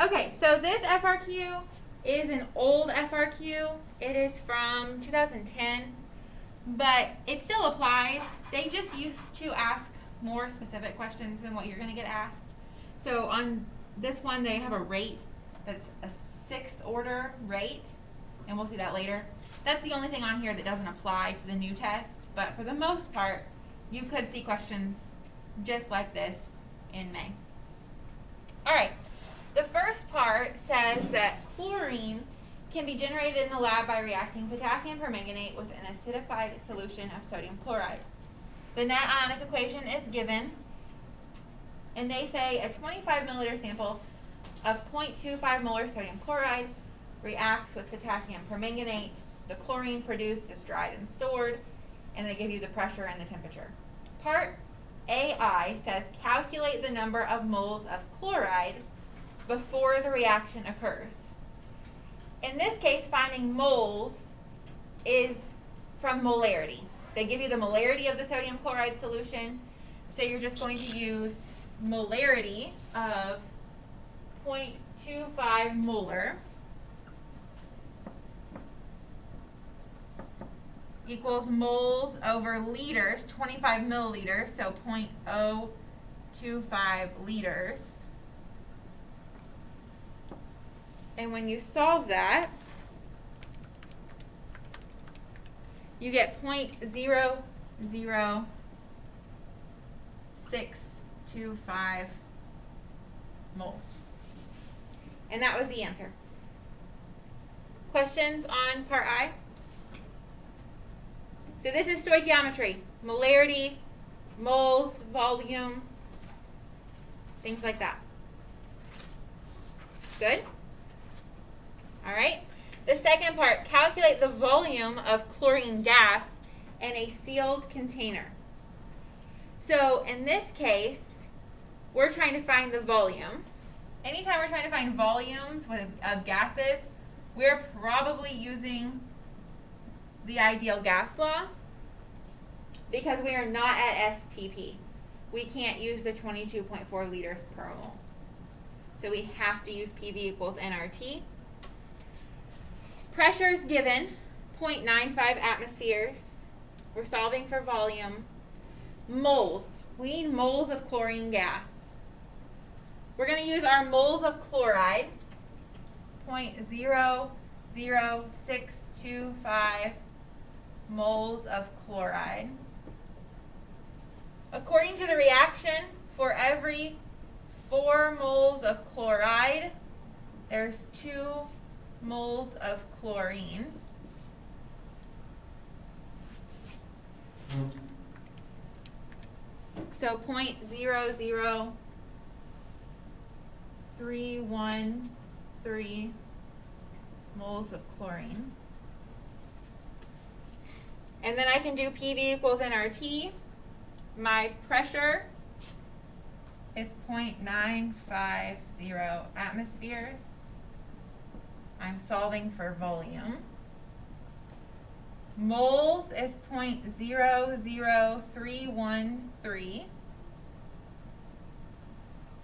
Okay, so this FRQ is an old FRQ. It is from 2010, but it still applies. They just used to ask more specific questions than what you're going to get asked. So on this one, they have a rate that's a 6th order rate, and we'll see that later. That's the only thing on here that doesn't apply to the new test, but for the most part, you could see questions just like this in May. All right, the first part says that chlorine can be generated in the lab by reacting potassium permanganate with an acidified solution of sodium chloride. The net ionic equation is given, and they say a 25 milliliter sample of 0.25 molar sodium chloride reacts with potassium permanganate. The chlorine produced is dried and stored, and they give you the pressure and the temperature. Part AI says calculate the number of moles of chloride before the reaction occurs. In this case, finding moles is from molarity. They give you the molarity of the sodium chloride solution, so you're just going to use molarity of 0.25 molar equals moles over liters, 25 milliliters, so 0.025 liters. And when you solve that, you get 0.00625 moles. And that was the answer. Questions on part I? So this is stoichiometry, molarity, moles, volume, things like that. Good? All right. The second part, calculate the volume of chlorine gas in a sealed container. So in this case, we're trying to find the volume. Anytime we're trying to find volumes of gases, we're probably using the ideal gas law because we are not at STP. We can't use the 22.4 liters per mole. So we have to use PV equals nRT. Pressure is given, 0.95 atmospheres. We're solving for volume. Moles. We need moles of chlorine gas. We're going to use our moles of chloride, 0.00625 moles of chloride. According to the reaction, for every 4 moles of chloride, there's 2 moles of chlorine. So 0.00313 moles of chlorine. And then I can do PV equals nRT. My pressure is 0.950 atmospheres. I'm solving for volume. Moles is 0.00313.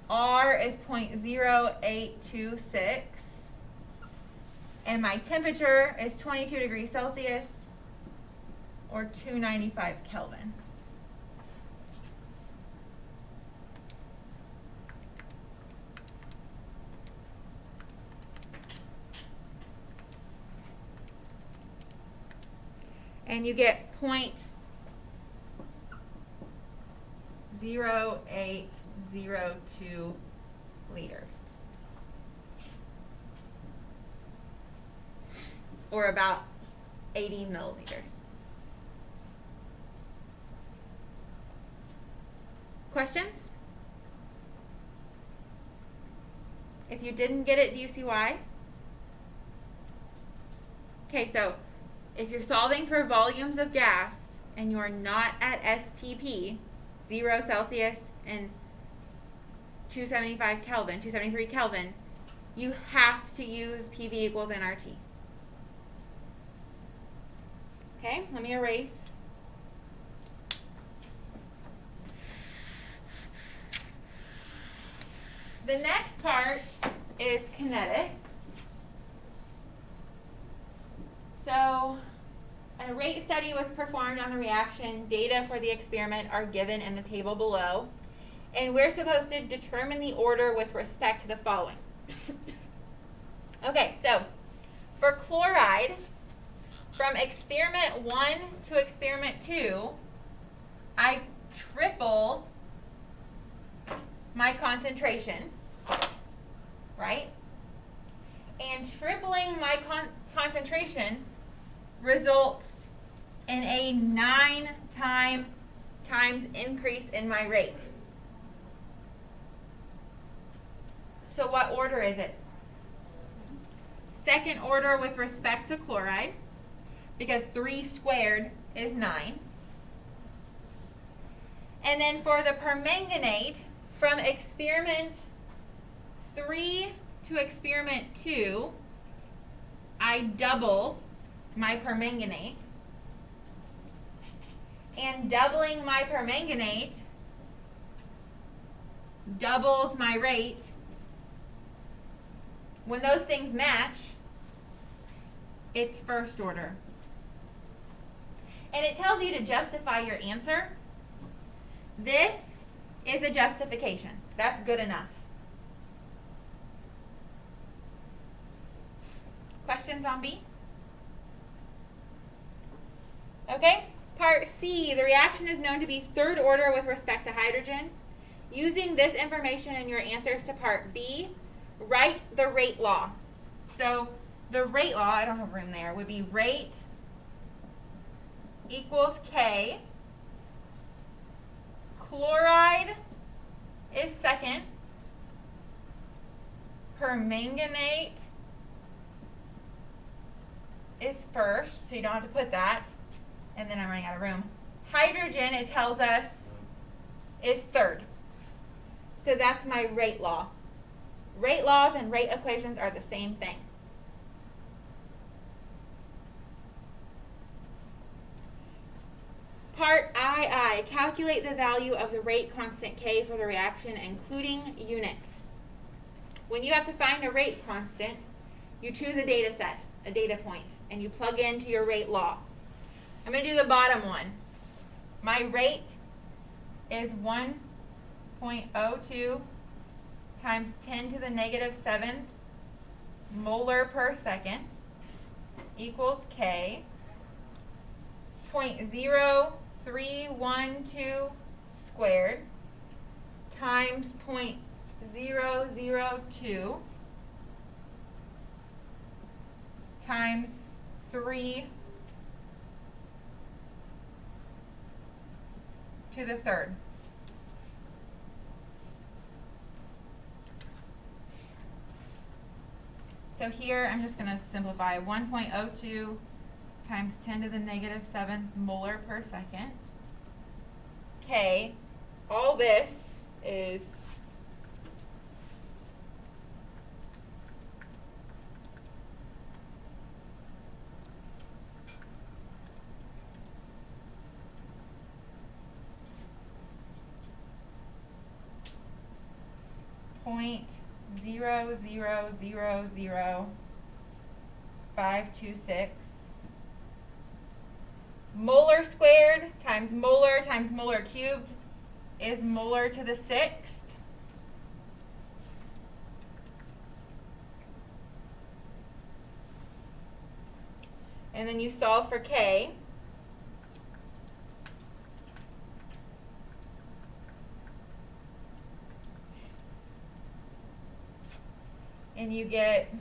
R is 0.0826. And my temperature is 22 degrees Celsius or 295 Kelvin. And you get 0.0802 liters. Or about 80 milliliters. Questions? If you didn't get it, do you see why? Okay, so if you're solving for volumes of gas and you're not at STP, 0 Celsius and 275 Kelvin, 273 Kelvin, you have to use PV equals nRT. Okay, let me erase. The next part is kinetics. So a rate study was performed on the reaction. Data for the experiment are given in the table below. And we're supposed to determine the order with respect to the following. Okay, so for chloride, from experiment 1 to experiment 2, I triple my concentration, right? And tripling my concentration results in a 9 times increase in my rate. So what order is it? Second order with respect to chloride, because 3 squared is 9. And then for the permanganate, from experiment 3 to experiment 2, I double my permanganate. And doubling my permanganate doubles my rate. When those things match, it's first order. And it tells you to justify your answer. This is a justification. That's good enough. Questions on B? Okay. Part C, the reaction is known to be third order with respect to hydrogen. Using this information in your answers to part B, write the rate law. So the rate law, I don't have room there, would be rate equals K. Chloride is second. Permanganate is first, so you don't have to put that. And then I'm running out of room. Hydrogen, it tells us, is third. So that's my rate law. Rate laws and rate equations are the same thing. Part II, calculate the value of the rate constant K for the reaction, including units. When you have to find a rate constant, you choose a data set, a data point, and you plug into your rate law. I'm going to do the bottom one. My rate is 1.02 times 10 to the negative 7th molar per second equals K. 0.0312 squared times 0.002 times 3 to the third. So here I'm just going to simplify 1.02 times 10 to the negative 7th molar per second. K, all this is .0000526 molar squared times molar cubed is molar to the 6th. And then you solve for K. And you get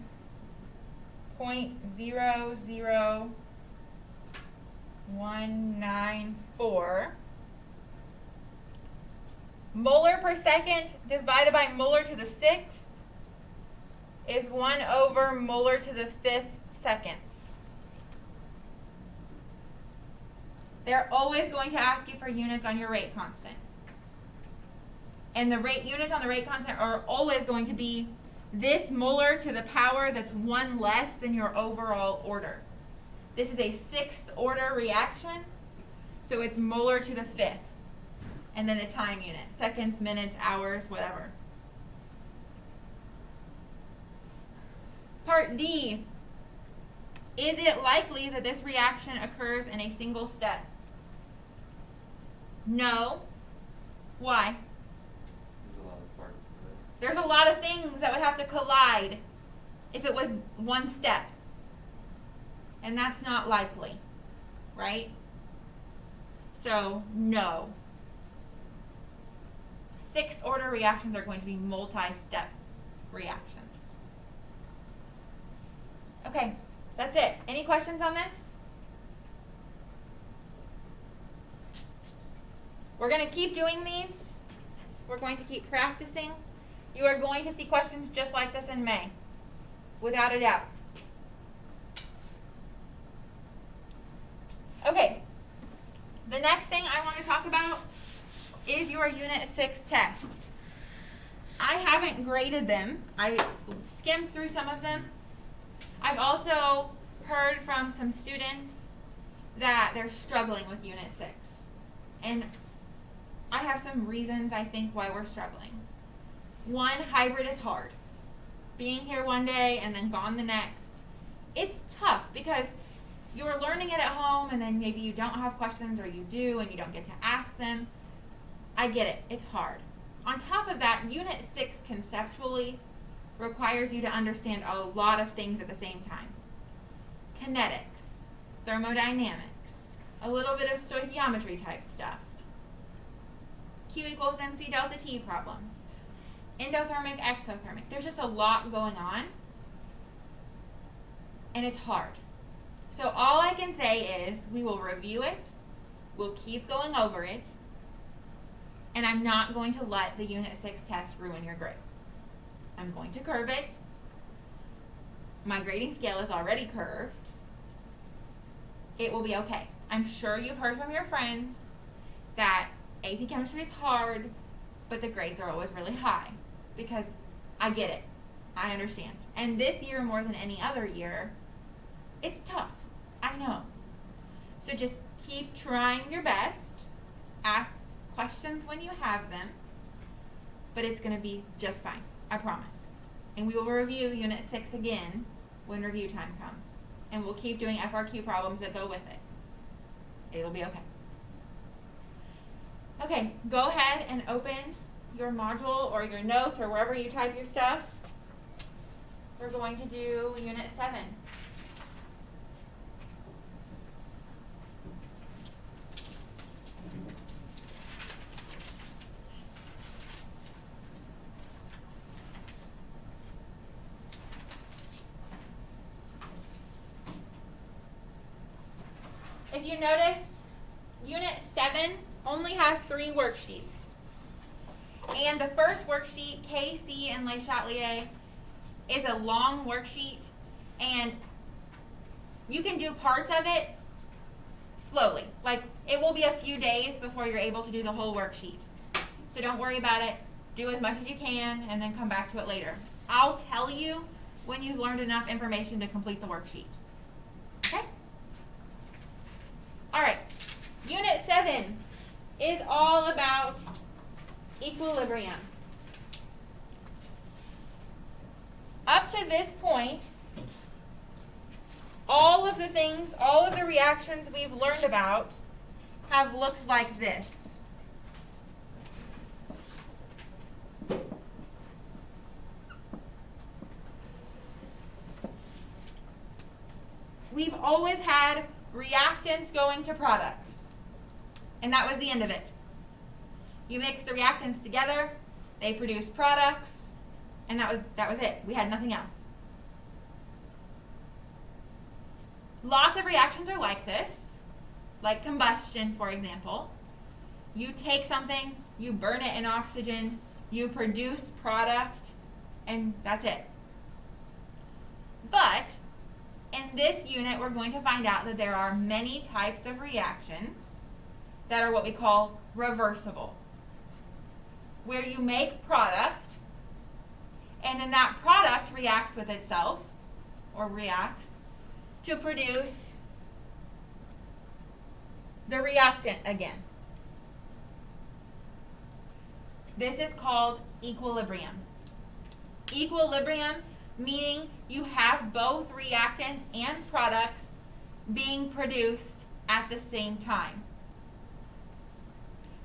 0.00194. Molar per second divided by molar to the 6th is 1 over molar to the 5th seconds. They're always going to ask you for units on your rate constant. And the rate units on the rate constant are always going to be this molar to the power that's 1 less than your overall order. This is a 6th order reaction, so it's molar to the 5th. And then a time unit, seconds, minutes, hours, whatever. Part D. Is it likely that this reaction occurs in a single step? No. Why? There's a lot of parts to it. There's a lot of things that would have to collide if it was one step. And that's not likely, right? So, no. Sixth order reactions are going to be multi-step reactions. Okay, that's it. Any questions on this? We're going to keep doing these. We're going to keep practicing. You are going to see questions just like this in May, without a doubt. Okay, the next thing I want to talk about is your Unit 6 test. I haven't graded them. I skimmed through some of them. I've also heard from some students that they're struggling with Unit 6. And I have some reasons, I think, why we're struggling. One, hybrid is hard. Being here one day and then gone the next. It's tough because you're learning it at home and then maybe you don't have questions, or you do and you don't get to ask them. I get it. It's hard. On top of that, Unit 6 conceptually requires you to understand a lot of things at the same time. Kinetics, thermodynamics, a little bit of stoichiometry type stuff, Q equals MC delta T problems, endothermic, exothermic. There's just a lot going on, and it's hard. So all I can say is we will review it, we'll keep going over it, and I'm not going to let the Unit 6 test ruin your grade. I'm going to curve it. My grading scale is already curved. It will be okay. I'm sure you've heard from your friends that AP Chemistry is hard, but the grades are always really high, because I get it. I understand. And this year, more than any other year, it's tough. I know. So just keep trying your best. Ask questions when you have them, but it's going to be just fine. I promise. And we will review Unit 6 again when review time comes. And we'll keep doing FRQ problems that go with it. It'll be okay. Okay, go ahead and open your module or your notes or wherever you type your stuff. We're going to do Unit 7. If you notice, Unit 7 only has 3 worksheets. And the first worksheet, K, C, and Le Chatelier, is a long worksheet, and you can do parts of it slowly. Like, it will be a few days before you're able to do the whole worksheet. So don't worry about it. Do as much as you can, and then come back to it later. I'll tell you when you've learned enough information to complete the worksheet. Okay? All right. Unit 7 is all about equilibrium. Up to this point, all of the things, all of the reactions we've learned about have looked like this. We've always had reactants going to products, and that was the end of it. You mix the reactants together, they produce products, and that was it. We had nothing else. Lots of reactions are like this, like combustion, for example. You take something, you burn it in oxygen, you produce product, and that's it. But in this unit, we're going to find out that there are many types of reactions that are what we call reversible, where you make product, and then that product reacts with itself, or reacts, to produce the reactant again. This is called equilibrium. Equilibrium meaning you have both reactants and products being produced at the same time.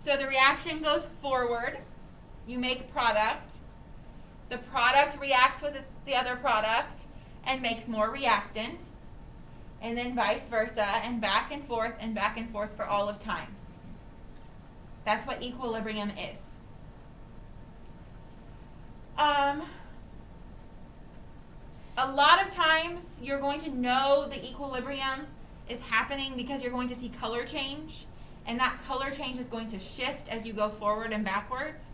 So the reaction goes forward, you make product, the product reacts with the other product and makes more reactant, and then vice versa, and back and forth for all of time. That's what equilibrium is. A lot of times you're going to know the equilibrium is happening because you're going to see color change, and that color change is going to shift as you go forward and backwards.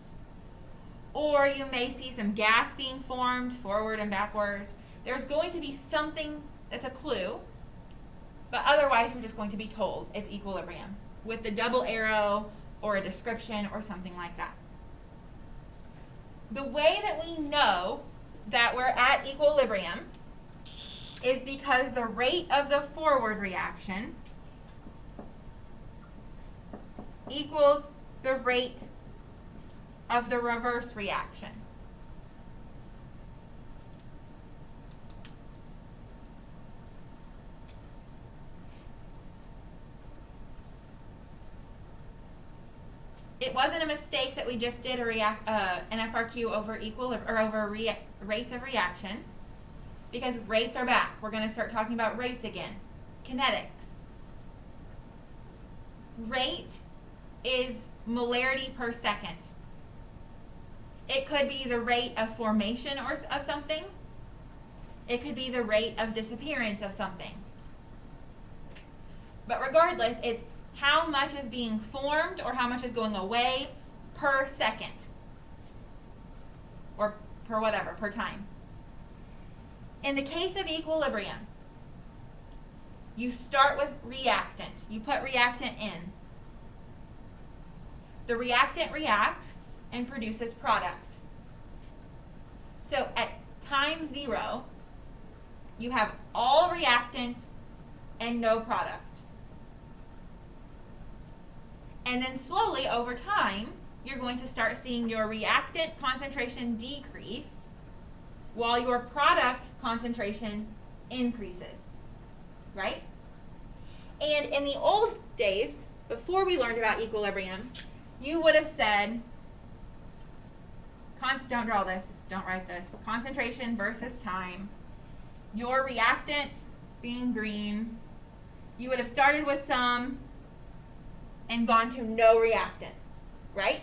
Or you may see some gas being formed forward and backwards. There's going to be something that's a clue, but otherwise we're just going to be told it's equilibrium with the double arrow or a description or something like that. The way that we know that we're at equilibrium is because the rate of the forward reaction equals the rate of the reverse reaction. It wasn't a mistake that we just did an FRQ over rates of reaction, because rates are back. We're going to start talking about rates again. Kinetics. Rate is molarity per second. It could be the rate of formation of something. It could be the rate of disappearance of something. But regardless, it's how much is being formed or how much is going away per second. Or per whatever, per time. In the case of equilibrium, you start with reactant. You put reactant in. The reactant reacts and produces product. So at time 0, you have all reactant and no product. And then slowly over time, you're going to start seeing your reactant concentration decrease while your product concentration increases, right? And in the old days, before we learned about equilibrium, you would have said, don't draw this, don't write this, concentration versus time, your reactant being green, you would have started with some and gone to no reactant, right?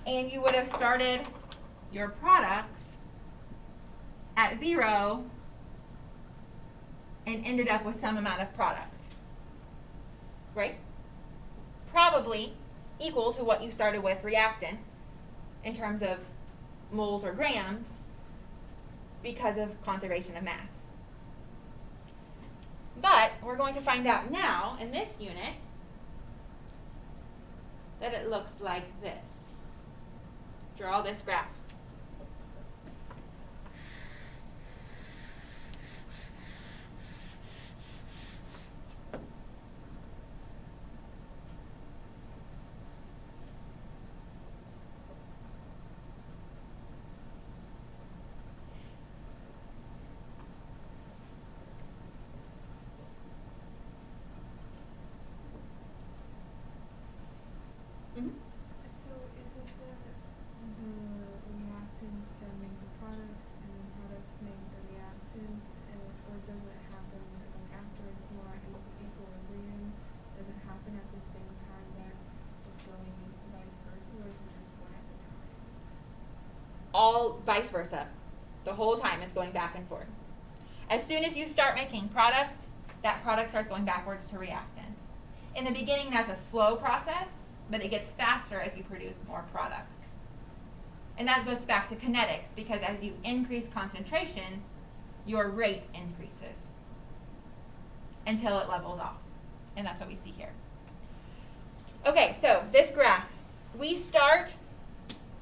And you would have started your product at 0 and ended up with some amount of product, right? Probably equal to what you started with reactants in terms of moles or grams because of conservation of mass. But we're going to find out now in this unit that it looks like this. Draw this graph. So is it the reactants that make the products and the products make the reactants, or does it happen like after it's more equilibrium? Does it happen at the same time that it's going vice versa, or is it just one at a time? All vice versa. The whole time it's going back and forth. As soon as you start making product, that product starts going backwards to reactant. In the beginning, that's a slow process, but it gets faster as you produce more product. And that goes back to kinetics, because as you increase concentration, your rate increases until it levels off. And that's what we see here. Okay, so this graph, we start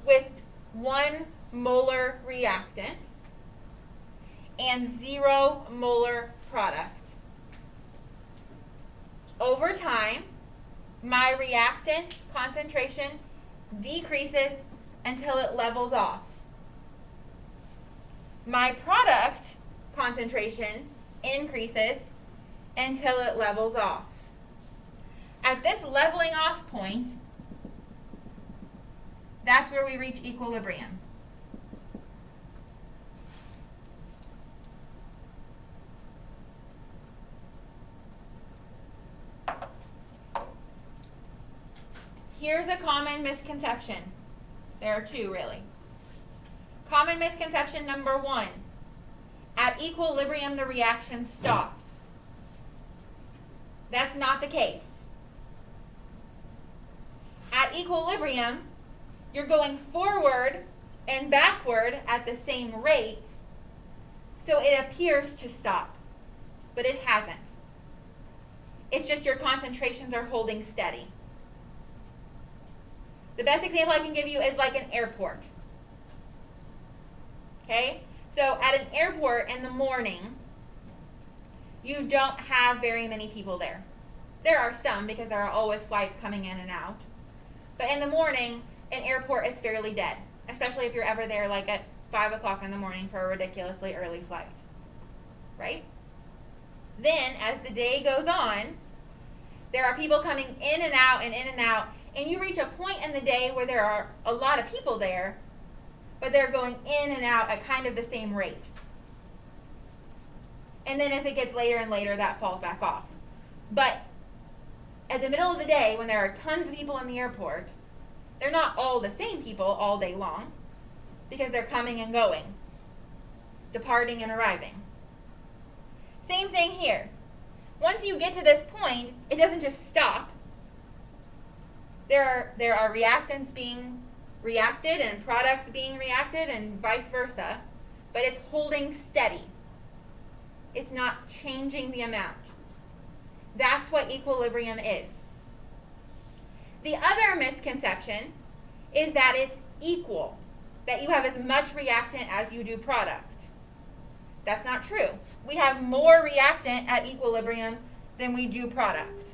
with 1 molar reactant and 0 molar product. Over time, my reactant concentration decreases until it levels off. my product concentration increases until it levels off. At this leveling off point, that's where we reach equilibrium. Here's a common misconception. There are two, really. Common misconception number 1. At equilibrium, the reaction stops. That's not the case. At equilibrium, you're going forward and backward at the same rate, so it appears to stop, but it hasn't. It's just your concentrations are holding steady. The best example I can give you is like an airport. Okay? So at an airport in the morning, you don't have very many people there. There are some because there are always flights coming in and out. But in the morning, an airport is fairly dead, especially if you're ever there like at 5 o'clock in the morning for a ridiculously early flight. Right? Then, as the day goes on, there are people coming in and out and in and out, and you reach a point in the day where there are a lot of people there, but they're going in and out at kind of the same rate. And then as it gets later and later, that falls back off. But at the middle of the day, when there are tons of people in the airport, they're not all the same people all day long, because they're coming and going, departing and arriving. Same thing here. Once you get to this point, it doesn't just stop. There are reactants being reacted and products being reacted and vice versa, but it's holding steady. It's not changing the amount. That's what equilibrium is. The other misconception is that it's equal, that you have as much reactant as you do product. That's not true. We have more reactant at equilibrium than we do product.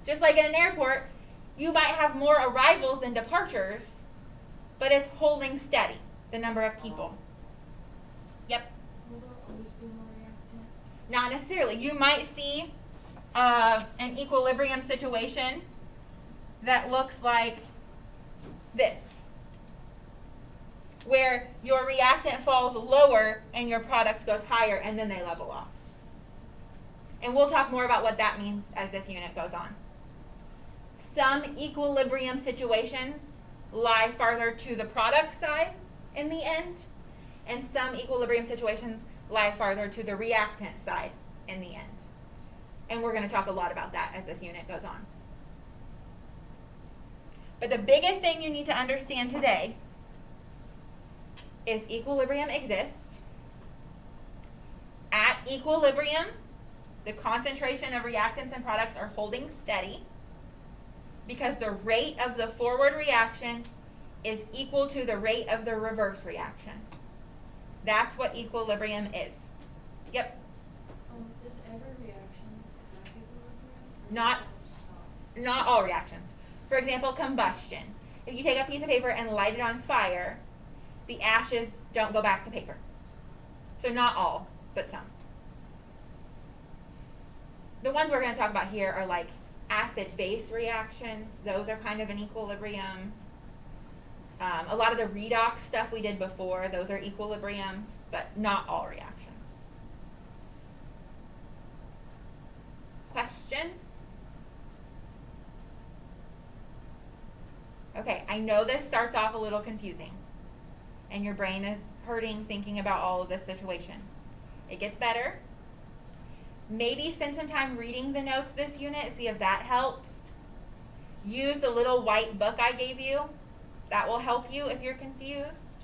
Just like in an airport, you might have more arrivals than departures, but it's holding steady, the number of people. Yep. Will there always be more reactant? Not necessarily. You might see an equilibrium situation that looks like this, where your reactant falls lower and your product goes higher, and then they level off. And we'll talk more about what that means as this unit goes on. Some equilibrium situations lie farther to the product side in the end, and some equilibrium situations lie farther to the reactant side in the end. And we're going to talk a lot about that as this unit goes on. But the biggest thing you need to understand today is equilibrium exists. At equilibrium, the concentration of reactants and products are holding steady because the rate of the forward reaction is equal to the rate of the reverse reaction. That's what equilibrium is. Yep. Does every reaction have equilibrium? Not all reactions. For example, combustion. If you take a piece of paper and light it on fire, the ashes don't go back to paper. So not all, but some. The ones we're going to talk about here are like acid-base reactions. Those are kind of in equilibrium. A lot of the redox stuff we did before, those are equilibrium, but not all reactions. Questions? Okay, I know this starts off a little confusing, and your brain is hurting thinking about all of this situation. It gets better. Maybe spend some time reading the notes this unit, see if that helps. Use the little white book I gave you. That will help you if you're confused.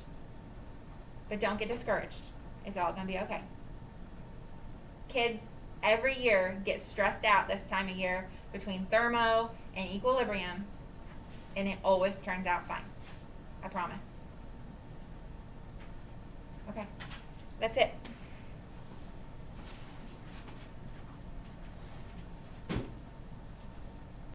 But don't get discouraged. It's all going to be okay. Kids every year get stressed out this time of year between thermo and equilibrium, and it always turns out fine. I promise. Okay, that's it.